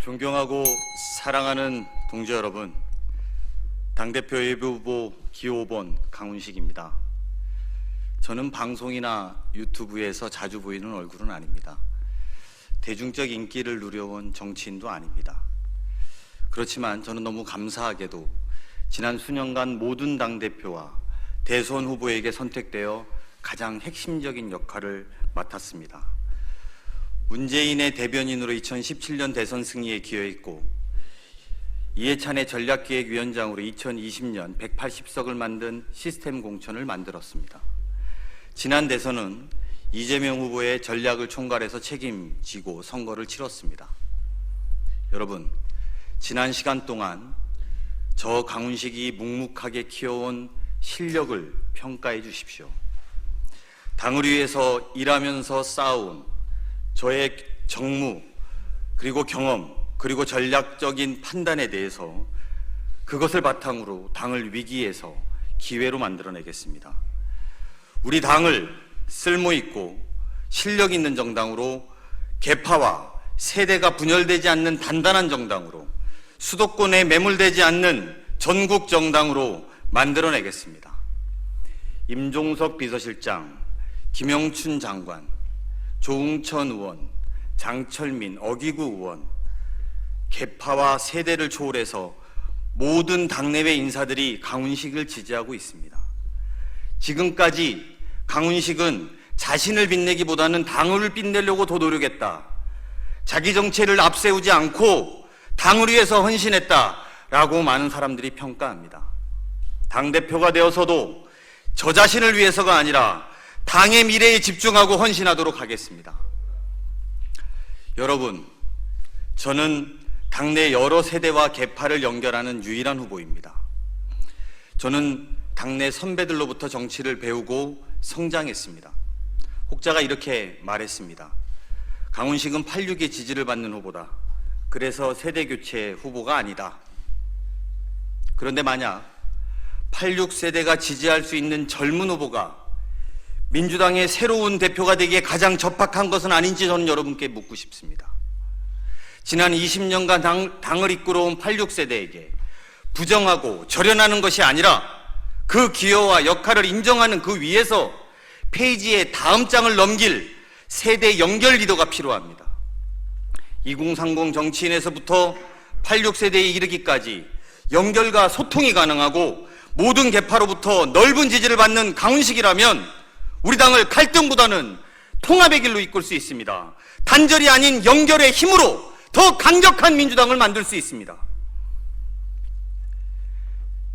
존경하고 사랑하는 동지 여러분, 당대표 예비후보 기호 5번 강훈식입니다. 저는 방송이나 유튜브에서 자주 보이는 얼굴은 아닙니다. 대중적 인기를 누려온 정치인도 아닙니다. 그렇지만 저는 너무 감사하게도 지난 수년간 모든 당대표와 대선 후보에게 선택되어 가장 핵심적인 역할을 맡았습니다. 문재인의 대변인으로 2017년 대선 승리에 기여했고, 이해찬의 전략기획위원장으로 2020년 180석을 만든 시스템 공천을 만들었습니다. 지난 대선은 이재명 후보의 전략을 총괄해서 책임지고 선거를 치렀습니다. 여러분, 지난 시간 동안 저 강훈식이 묵묵하게 키워온 실력을 평가해 주십시오. 당을 위해서 일하면서 쌓아온 저의 정무, 그리고 경험, 그리고 전략적인 판단에 대해서 그것을 바탕으로 당을 위기에서 기회로 만들어내겠습니다. 우리 당을 쓸모있고 실력 있는 정당으로, 계파와 세대가 분열되지 않는 단단한 정당으로, 수도권에 매몰되지 않는 전국 정당으로 만들어내겠습니다. 임종석 비서실장, 김영춘 장관, 조응천 의원, 장철민, 어기구 의원, 계파와 세대를 초월해서 모든 당내외 인사들이 강훈식을 지지하고 있습니다. 지금까지 강훈식은 자신을 빛내기보다는 당을 빛내려고 더 노력했다, 자기 정체를 앞세우지 않고 당을 위해서 헌신했다라고 많은 사람들이 평가합니다. 당대표가 되어서도 저 자신을 위해서가 아니라 당의 미래에 집중하고 헌신하도록 하겠습니다. 여러분, 저는 당내 여러 세대와 계파를 연결하는 유일한 후보입니다. 저는 당내 선배들로부터 정치를 배우고 성장했습니다. 혹자가 이렇게 말했습니다. 강훈식은 86의 지지를 받는 후보다. 그래서 세대교체 후보가 아니다. 그런데 만약 86세대가 지지할 수 있는 젊은 후보가 민주당의 새로운 대표가 되기에 가장 적합한 것은 아닌지 저는 여러분께 묻고 싶습니다. 지난 20년간 당을 이끌어온 86세대에게 부정하고 절연하는 것이 아니라 그 기여와 역할을 인정하는 그 위에서 페이지의 다음 장을 넘길 세대 연결 리더가 필요합니다. 2030 정치인에서부터 86세대에 이르기까지 연결과 소통이 가능하고 모든 계파로부터 넓은 지지를 받는 강훈식이라면 우리 당을 갈등보다는 통합의 길로 이끌 수 있습니다. 단절이 아닌 연결의 힘으로 더 강력한 민주당을 만들 수 있습니다.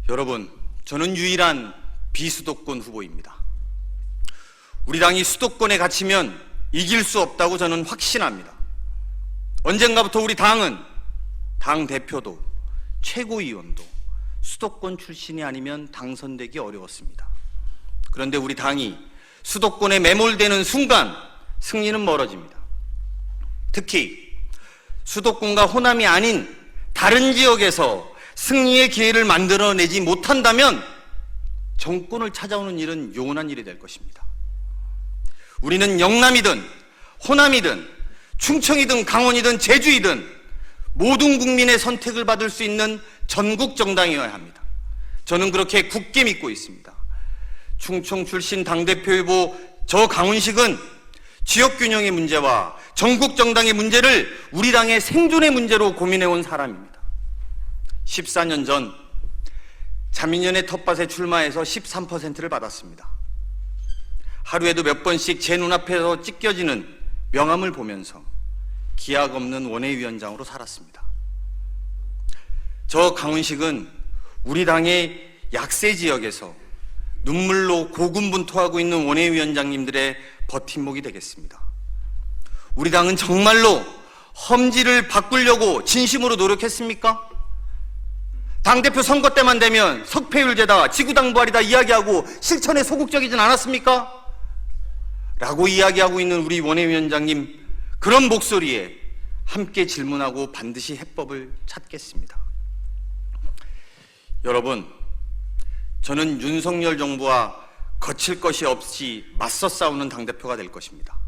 여러분, 저는 유일한 비수도권 후보입니다. 우리 당이 수도권에 갇히면 이길 수 없다고 저는 확신합니다. 언젠가부터 우리 당은 당대표도 최고위원도 수도권 출신이 아니면 당선되기 어려웠습니다. 그런데 우리 당이 수도권에 매몰되는 순간 승리는 멀어집니다. 특히 수도권과 호남이 아닌 다른 지역에서 승리의 기회를 만들어내지 못한다면 정권을 찾아오는 일은 요원한 일이 될 것입니다. 우리는 영남이든 호남이든 충청이든 강원이든 제주이든 모든 국민의 선택을 받을 수 있는 전국 정당이어야 합니다. 저는 그렇게 굳게 믿고 있습니다. 충청 출신 당대표 후보 저 강훈식은 지역균형의 문제와 전국 정당의 문제를 우리 당의 생존의 문제로 고민해온 사람입니다. 14년 전 자민련의 텃밭에 출마해서 13%를 받았습니다. 하루에도 몇 번씩 제 눈앞에서 찢겨지는 명함을 보면서 기약 없는 원외위원장으로 살았습니다. 저 강훈식은 우리 당의 약세 지역에서 눈물로 고군분투하고 있는 원외위원장님들의 버팀목이 되겠습니다. 우리 당은 정말로 험지를 바꾸려고 진심으로 노력했습니까? 당대표 선거 때만 되면 석패율제다, 지구당부하리다 이야기하고 실천에 소극적이진 않았습니까? 라고 이야기하고 있는 우리 원외위원장님, 그런 목소리에 함께 질문하고 반드시 해법을 찾겠습니다. 여러분, 저는 윤석열 정부와 거칠 것이 없이 맞서 싸우는 당대표가 될 것입니다.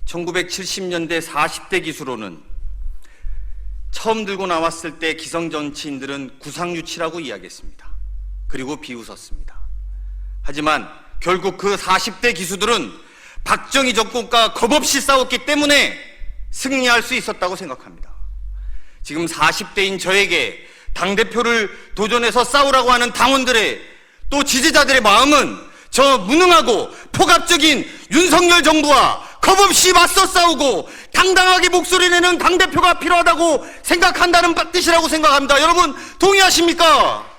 1970년대 40대 기수로는 처음 들고 나왔을 때 기성 정치인들은 구상유치라고 이야기했습니다. 그리고 비웃었습니다. 하지만 결국 그 40대 기수들은 박정희 정권과 겁없이 싸웠기 때문에 승리할 수 있었다고 생각합니다. 지금 40대인 저에게 당대표를 도전해서 싸우라고 하는 당원들의 또 지지자들의 마음은 저 무능하고 폭압적인 윤석열 정부와 겁없이 맞서 싸우고 당당하게 목소리 내는 당대표가 필요하다고 생각한다는 뜻이라고 생각합니다. 여러분 동의하십니까?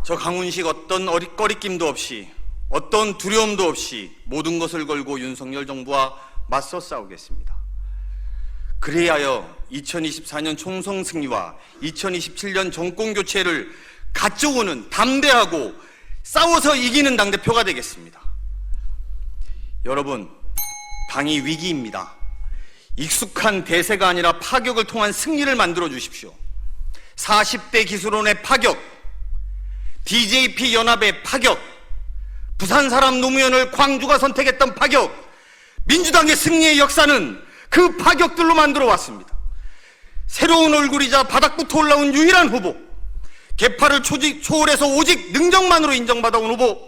저 강훈식 어떤 꺼리낌도 없이 어떤 두려움도 없이 모든 것을 걸고 윤석열 정부와 맞서 싸우겠습니다. 그리하여 2024년 총선 승리와 2027년 정권 교체를 가져오는 담대하고 싸워서 이기는 당대표가 되겠습니다. 여러분, 당이 위기입니다. 익숙한 대세가 아니라 파격을 통한 승리를 만들어 주십시오. 40대 기술원의 파격, DJP 연합의 파격, 부산 사람 노무현을 광주가 선택했던 파격, 민주당의 승리의 역사는 그 파격들로 만들어 왔습니다. 새로운 얼굴이자 바닥부터 올라온 유일한 후보, 계파를 초월해서 오직 능력만으로 인정받아온 후보,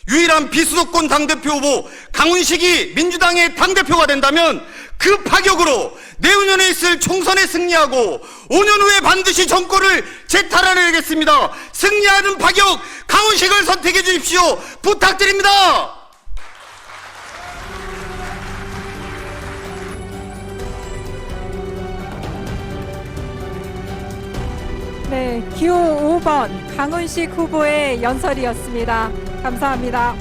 유일한 비수도권 당대표 후보 강훈식이 민주당의 당대표가 된다면 그 파격으로 내후년에 있을 총선에 승리하고 5년 후에 반드시 정권을 재탈환하겠습니다. 승리하는 파격 강훈식을 선택해 주십시오. 부탁드립니다. 네, 기호 5번 강훈식 후보의 연설이었습니다. 감사합니다.